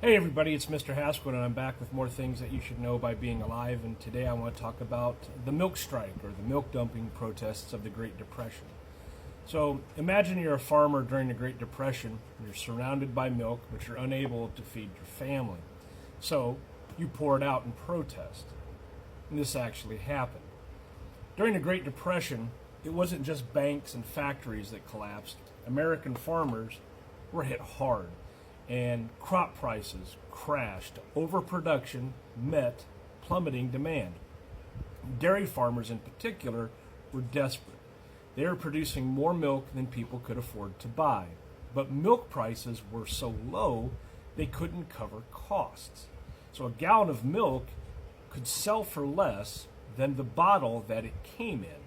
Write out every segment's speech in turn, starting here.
Hey everybody, it's Mr. Haskell, and I'm back with more things that you should know by being alive. And today I want to talk about the milk strike, or the milk dumping protests of the Great Depression. So imagine you're a farmer during the Great Depression. You're surrounded by milk, but you're unable to feed your family. So you pour it out in protest. And this actually happened. During the Great Depression, it wasn't just banks and factories that collapsed. American farmers were hit hard, and crop prices crashed. Overproduction met plummeting demand. Dairy farmers in particular were desperate. They were producing more milk than people could afford to buy. But milk prices were so low they couldn't cover costs. So a gallon of milk could sell for less than the bottle that it came in.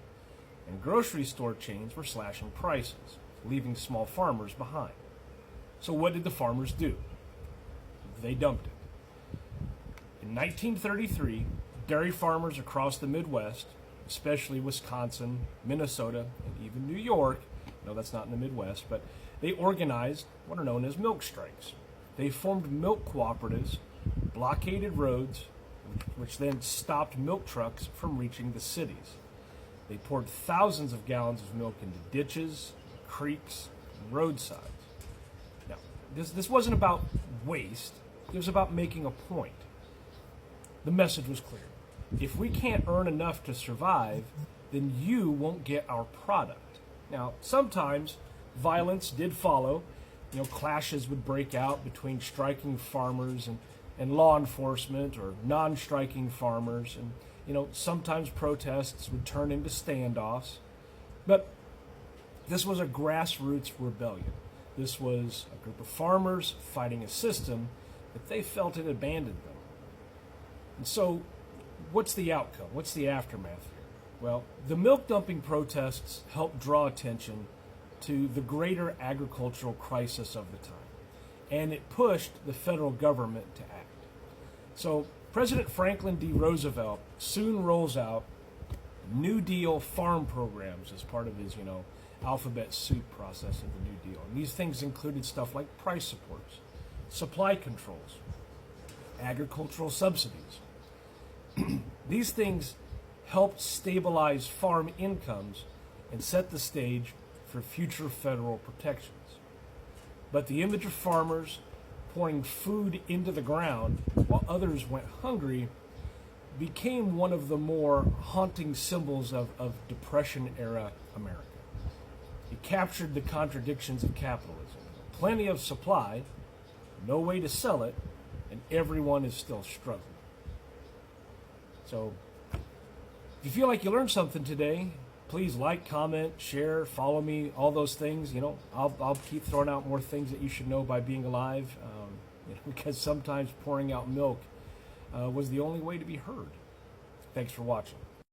And grocery store chains were slashing prices, leaving small farmers behind. So what did the farmers do? They dumped it. In 1933, dairy farmers across the Midwest, especially Wisconsin, Minnesota, and even New York, no, that's not in the Midwest, but they organized what are known as milk strikes. They formed milk cooperatives, blockaded roads, which then stopped milk trucks from reaching the cities. They poured thousands of gallons of milk into ditches, creeks, and roadsides. Now, this wasn't about waste. It was about making a point. The message was clear. If we can't earn enough to survive, then you won't get our product. Now, sometimes violence did follow. Clashes would break out between striking farmers and law enforcement, or non-striking farmers. And, sometimes protests would turn into standoffs. But this was a grassroots rebellion. This was a group of farmers fighting a system that they felt had abandoned them. And so, what's the outcome? What's the aftermath here? Well, the milk dumping protests helped draw attention to the greater agricultural crisis of the time, and it pushed the federal government to act. So, President Franklin D. Roosevelt soon rolls out New Deal farm programs as part of his, alphabet soup process of the New Deal. And these things included stuff like price supports, supply controls, agricultural subsidies. These things helped stabilize farm incomes and set the stage for future federal protections. But the image of farmers pouring food into the ground while others went hungry became one of the more haunting symbols of Depression-era America. It captured the contradictions of capitalism. Plenty of supply, no way to sell it, and everyone is still struggling. So, if you feel like you learned something today, please like, comment, share, follow me, all those things. I'll keep throwing out more things that you should know by being alive, because sometimes pouring out milk was the only way to be heard. Thanks for watching.